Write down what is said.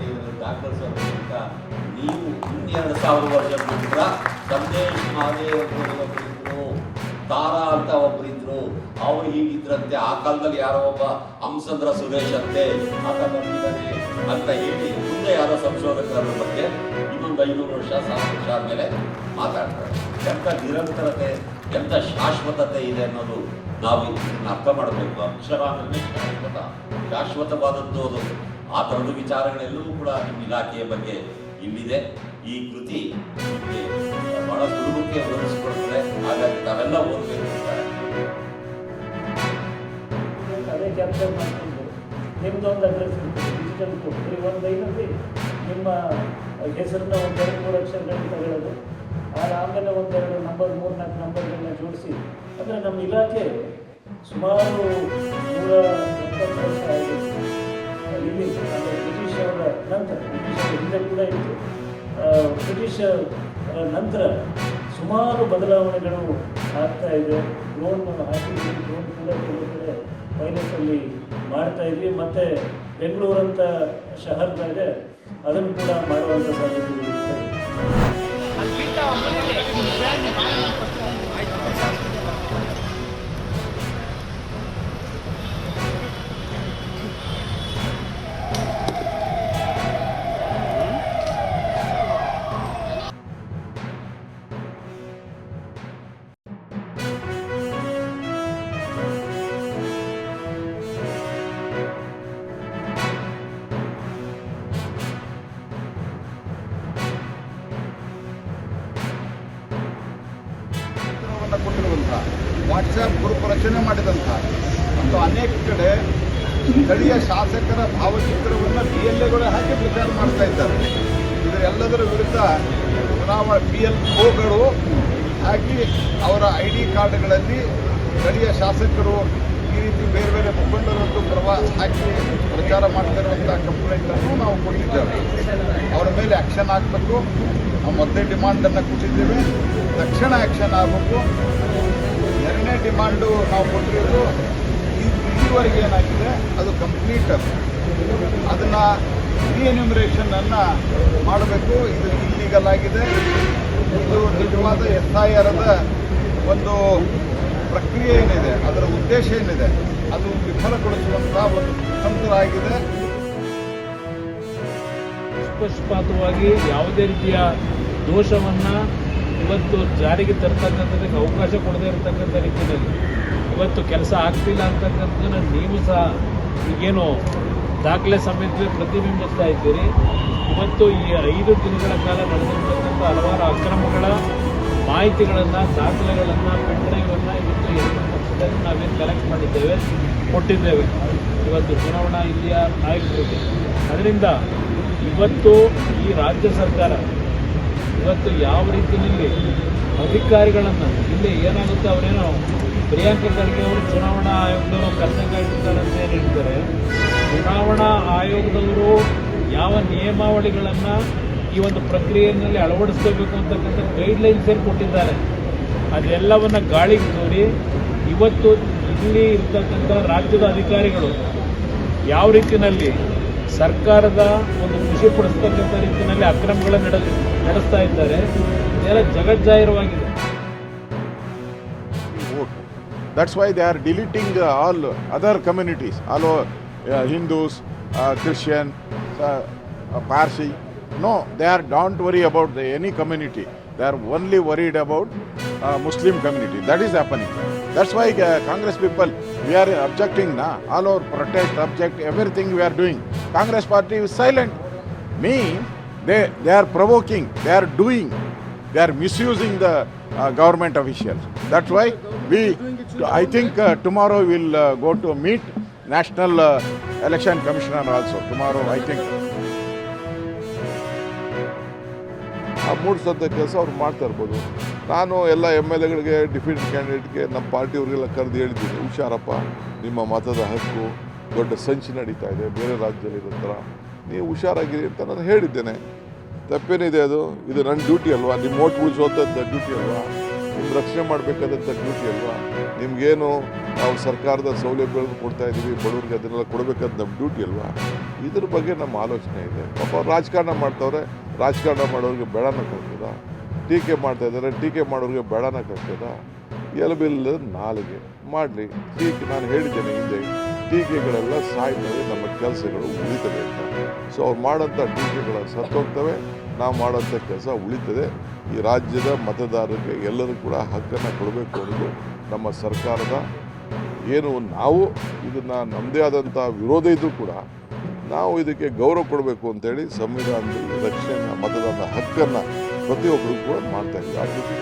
ಹೇಳಿ ದಾಖಲಿಸೋದಕ್ಕಿಂತ ನೀವು 2,000 ವರ್ಷ ಬಿಟ್ಟರ ಸಂದೇಶ್ ಮಹಾದೇವ್ ಒಬ್ಬರಿದ್ರು, ತಾರಾ ಅಂತ ಒಬ್ಬರಿದ್ರು, ಅವ್ರು ಹೀಗಿದ್ರಂತೆ, ಆ ಕಾಲದಲ್ಲಿ ಯಾರೋ ಒಬ್ಬ ಹಂಸಂದ್ರ ಸುರೇಶ್ ಅಂತೆ ಆತನಿದ್ದಾನೆ ಅಂತ ಹೇಳಿ ಮುಂದೆ ಯಾರೋ ಸಂಶೋಧಕರ ಬಗ್ಗೆ ಇನ್ನೊಂದು 500 ವರ್ಷ 1000 ವರ್ಷ ಆದಮೇಲೆ ಮಾತಾಡ್ತಾರೆ. ಎಂಥ ನಿರಂತರತೆ, ಎಂಥ ಶಾಶ್ವತತೆ ಇದೆ ಅನ್ನೋದು ನಾವು ಅರ್ಥ ಮಾಡಬೇಕು. ಅಕ್ಷರ ಅಂದರೆ ಶಾಶ್ವತವಾದದ್ದು ಅದು. ಆ ಥರದ ವಿಚಾರಗಳೆಲ್ಲವೂ ಕೂಡ ನಿಮ್ಮ ಇಲಾಖೆಯ ಬಗ್ಗೆ ಇಲ್ಲಿದೆ. ಈ ಕೃತಿ ನಿಮಗೆ ಬಹಳ ಸುಲಭಕ್ಕೆ ಒದಗಿಸ್ಕೊಡ್ತದೆ. ಹಾಗಾಗಿ ತಾವೆಲ್ಲ ಓದಬೇಕು ಅಂತಾರೆ. ಅದೇ ಕ್ಯಾಪ್ಚರ್ ಮಾಡಿಕೊಂಡು ನಿಮ್ಮದೊಂದು ಅಡ್ರೆಸ್ ಇರ್ತದೆ, ಡಿಜಿಟಲ್ ಕೊಟ್ಟು ಒಂದು ಐನಲ್ಲಿ ನಿಮ್ಮ ಹೆಸರನ್ನ 2-3 ಅಕ್ಷರಗಳನ್ನು ತಗೊಳ್ಳೋದು, ಆಮೇಲೆ 1-2 ನಂಬರ್ 3-4 ನಂಬರ್ಗಳನ್ನ ಜೋಡಿಸಿ. ಅಂದರೆ ನಮ್ಮ ಇಲಾಖೆ ಸುಮಾರು 170 ವರ್ಷ ಆಗಿದೆ ಇಲ್ಲಿ. ಅಂದರೆ ಬ್ರಿಟಿಷರ ನಂತರ, ಬ್ರಿಟಿಷರ ಹಿಂದೆ ಕೂಡ ಇತ್ತು, ಬ್ರಿಟಿಷರ ನಂತರ ಸುಮಾರು ಬದಲಾವಣೆಗಳು ಆಗ್ತಾ ಇದೆ. ಡ್ರೋನ್ ಹಾಕಿದ್ವಿ, ಡ್ರೋನ್ ಕೂಡ ಕೆಲವು ಕಡೆ ಪೈಲಟಲ್ಲಿ ಮಾಡ್ತಾ ಇದ್ವಿ. ಮತ್ತು ಬೆಂಗಳೂರಂಥ ಶಹರದಾಗ ಅದನ್ನು ಕೂಡ ಮಾಡುವಂಥ ಸಾಧ್ಯತೆಗಳು ಇರ್ತದೆ. ಕೊಟ್ಟಿರುವಂಥ ವಾಟ್ಸ್ಆ್ಯಪ್ ಗ್ರೂಪ್ ರಚನೆ ಮಾಡಿದಂಥ ಮತ್ತು ಅನೇಕ ಕಡೆ ಸ್ಥಳೀಯ ಶಾಸಕರ ಭಾವಚಿತ್ರವನ್ನು PLAಗಳು ಹಾಕಿ ಪ್ರಚಾರ ಮಾಡ್ತಾ ಇದ್ದಾರೆ. ಇದರೆಲ್ಲದರ ವಿರುದ್ಧ ಚುನಾವಣಾ PLOಗಳು ಹಾಕಿ ಅವರ ID ಕಾರ್ಡ್ಗಳಲ್ಲಿ ಸ್ಥಳೀಯ ಶಾಸಕರು ಈ ರೀತಿ ಬೇರೆ ಬೇರೆ ಮುಖಂಡರದ್ದು ಹಾಕಿ ಪ್ರಚಾರ ಮಾಡ್ತಾ ಇರುವಂಥ ಕಂಪ್ಲೇಂಟನ್ನು ನಾವು ಕೊಟ್ಟಿದ್ದೇವೆ. ಅವರ ಮೇಲೆ ಆ್ಯಕ್ಷನ್ ಆಗಬೇಕು. ನಾವು ಮೊದಲೇ ಡಿಮಾಂಡನ್ನು ಕೊಟ್ಟಿದ್ದೇವೆ, ತಕ್ಷಣ ಆ್ಯಕ್ಷನ್ ಆಗಬೇಕು. ಎರಡನೇ ಡಿಮಾಂಡು ನಾವು ಕೊಟ್ಟಿರೋದು ಇಲ್ಲಿವರೆಗೆ ಏನಾಗಿದೆ ಅದು ಕಂಪ್ಲೀಟ್, ಅದನ್ನು ರೀಎನ್ಯುಮರೇಷನನ್ನು ಮಾಡಬೇಕು. ಇದು ಇಲ್ಲೀಗಲ್ ಆಗಿದೆ. ಇದು ನಿಜವಾದ SIRದ ಒಂದು ಪ್ರಕ್ರಿಯೆ ಏನಿದೆ, ಅದರ ಉದ್ದೇಶ ಏನಿದೆ, ಅದು ವಿಫಲಗೊಳಿಸುವಂಥ ಒಂದು ಕುತಂತ್ರ ಆಗಿದೆ. ನಿಷ್ಪಕ್ಷಪಾತವಾಗಿ ಯಾವುದೇ ರೀತಿಯ ದೋಷವನ್ನು ಇವತ್ತು ಜಾರಿಗೆ ತರ್ತಕ್ಕಂಥದ್ದಕ್ಕೆ ಅವಕಾಶ ಕೊಡದೇ ಇರತಕ್ಕಂಥ ರೀತಿಯಲ್ಲಿ ಇವತ್ತು ಕೆಲಸ ಆಗ್ತಿಲ್ಲ ಅಂತಕ್ಕಂಥದ್ದನ್ನು ನೀವು ಸಹ ಈಗೇನು ದಾಖಲೆ ಸಮೇತ ಪ್ರತಿಬಿಂಬಿಸ್ತಾ ಇದ್ದೀರಿ. ಇವತ್ತು ಈ 5 ದಿನಗಳ ಕಾಲ ನಡೆದಿರ್ತಕ್ಕಂಥ ಹಲವಾರು ಅಕ್ರಮಗಳ ಮಾಹಿತಿಗಳನ್ನು, ದಾಖಲೆಗಳನ್ನು, ಪೆನ್ಡ್ರೈವನ್ನು ಇವತ್ತು 2 ಪಕ್ಷದಲ್ಲಿ ನಾವೇನು ಕಲೆಕ್ಟ್ ಮಾಡಿದ್ದೇವೆ, ಕೊಟ್ಟಿದ್ದೇವೆ ಇವತ್ತು ಚುನಾವಣಾ ಇಲ್ಲಿಯ ನಾಯಕರಿಗೆ. ಅದರಿಂದ ಇವತ್ತು ಈ ರಾಜ್ಯ ಸರ್ಕಾರ ಇವತ್ತು ಯಾವ ರೀತಿಯಲ್ಲಿ ಅಧಿಕಾರಿಗಳನ್ನು ಇಲ್ಲಿ ಏನಾಗುತ್ತೆ, ಅವರೇನೋ ಪ್ರಿಯಾಂಕಾ ಖರ್ಗೆ ಅವರು ಚುನಾವಣಾ ಆಯೋಗದವರು ಕರ್ತವ್ಯಗಳಿರ್ತಾರೆ ಅಂತ ಏನು ಹೇಳ್ತಾರೆ. ಚುನಾವಣಾ ಆಯೋಗದವರು ಯಾವ ನಿಯಮಾವಳಿಗಳನ್ನು ಈ ಒಂದು ಪ್ರಕ್ರಿಯೆಯಲ್ಲಿ ಅಳವಡಿಸಬೇಕು ಅಂತಕ್ಕಂಥ ಗೈಡ್ಲೈನ್ಸ್ ಏನು ಕೊಟ್ಟಿದ್ದಾರೆ, ಅದೆಲ್ಲವನ್ನು ಗಾಳಿಗೆ ತೋರಿ ಇವತ್ತು ಇಲ್ಲಿ ಇರ್ತಕ್ಕಂಥ ರಾಜ್ಯದ ಅಧಿಕಾರಿಗಳು ಯಾವ ರೀತಿಯಲ್ಲಿ ಸರ್ಕಾರದ ಒಂದು ಖುಷಿಪಡಿಸ್ತಕ್ಕಂಥ ರೀತಿಯಲ್ಲಿ ಅಕ್ರಮಗಳನ್ನು ನಡೆಸ್ತಾ ಇದ್ದಾರೆ, ಇದೆಲ್ಲ ಜಗಜ್ಜಾಹಿರವಾಗಿದೆ. That's why they are deleting all other communities, all Hindus, Christian, Parsi. No, they are don't worry about any community. They are only worried about Muslim community. That is happening. That's why Congress people, we are objecting now. All our protest, object, everything we are doing. Congress party is silent. Means they are provoking, they are doing, they are misusing the government officials. That's why I think tomorrow we will go to meet National Election Commissioner also. Tomorrow I think. ಆ ಮೂಡಿಸೋಂಥ ಕೆಲಸ ಅವ್ರು ಮಾಡ್ತಾ ಇರ್ಬೋದು. ನಾನು ಎಲ್ಲ MLAಗಳಿಗೆ, defeat ಕ್ಯಾಂಡಿಡೇಟ್ಗೆ, ನಮ್ಮ ಪಾರ್ಟಿಯವ್ರಿಗೆಲ್ಲ ಕರೆದು ಹೇಳಿದ್ದೀನಿ, ಹುಷಾರಪ್ಪ, ನಿಮ್ಮ ಮತದ ಹಕ್ಕು, ದೊಡ್ಡ ಸಂಚು ನಡೀತಾ ಇದೆ ಬೇರೆ ರಾಜ್ಯದಲ್ಲಿರೋ ಥರ, ನೀವು ಹುಷಾರಾಗಿರಿ ಅಂತ ನಾನು ಹೇಳಿದ್ದೇನೆ. ತಪ್ಪೇನಿದೆ ಅದು? ಇದು ನನ್ನ ಡ್ಯೂಟಿ ಅಲ್ವಾ? ನಿಮ್ಮ ಓಟ್ ಉಳಿಸುವಂಥದ್ದು ಡ್ಯೂಟಿ ಅಲ್ವಾ? ನಿಮ್ಮ ರಕ್ಷಣೆ ಮಾಡಬೇಕಾದಂಥ ಡ್ಯೂಟಿ ಅಲ್ವಾ? ನಿಮಗೇನು ನಾವು ಸರ್ಕಾರದ ಸೌಲಭ್ಯಗಳನ್ನು ಕೊಡ್ತಾ ಇದ್ದೀವಿ ಬಡವರಿಗೆ, ಅದನ್ನೆಲ್ಲ ಕೊಡಬೇಕಾದ ನಮ್ಮ ಡ್ಯೂಟಿ ಅಲ್ವಾ? ಇದ್ರ ಬಗ್ಗೆ ನಮ್ಮ ಆಲೋಚನೆ ಇದೆ. ಪಾಪ ಅವ್ರು ರಾಜಕಾರಣ ಮಾಡ್ತವ್ರೆ, ರಾಜಕಾರಣ ಮಾಡೋರಿಗೆ ಬೇಡನ ಕಟ್ತದ, ಟೀಕೆ ಮಾಡ್ತಾ ಇದ್ದಾರೆ, ಟೀಕೆ ಮಾಡೋರಿಗೆ ಬೇಡನ ಕಟ್ತದ. ಎಲಬಿಲ್ಲ ನಾಲಿಗೆ ಮಾಡಲಿ ಟೀಕೆ. ನಾನು ಹೇಳಿದ್ದೇನೆ ಹಿಂದೆ, ಟೀಕೆಗಳೆಲ್ಲ ಸಾಯ್ತವೆ, ನಮ್ಮ ಕೆಲಸಗಳು ಉಳಿತವೆ ಅಂತ. ಸೊ ಅವ್ರು ಮಾಡೋಂಥ ಟೀಕೆಗಳು ಸತ್ತೋಗ್ತವೆ, ನಾವು ಮಾಡೋಂಥ ಕೆಲಸ ಉಳಿತದೆ. ಈ ರಾಜ್ಯದ ಮತದಾರರಿಗೆ ಎಲ್ಲರೂ ಕೂಡ ಹಕ್ಕನ್ನು ಕೊಡಬೇಕು ಅನ್ನೋದು ನಮ್ಮ ಸರ್ಕಾರದ ಏನು. ನಾವು ಇದನ್ನು ನಮ್ಮದೇ ಆದಂಥ ವಿರೋಧ ಇದ್ದರೂ ಕೂಡ ನಾವು ಇದಕ್ಕೆ ಗೌರವ ಕೊಡಬೇಕು ಅಂತೇಳಿ ಸಂವಿಧಾನದಲ್ಲಿ ರಕ್ಷಣೆ ಮತದಾನದ ಹಕ್ಕನ್ನು ಪ್ರತಿಯೊಬ್ಬರಿಗೂ ಕೂಡ ಮಾಡ್ತಾ ಇದ್ದೀವಿ.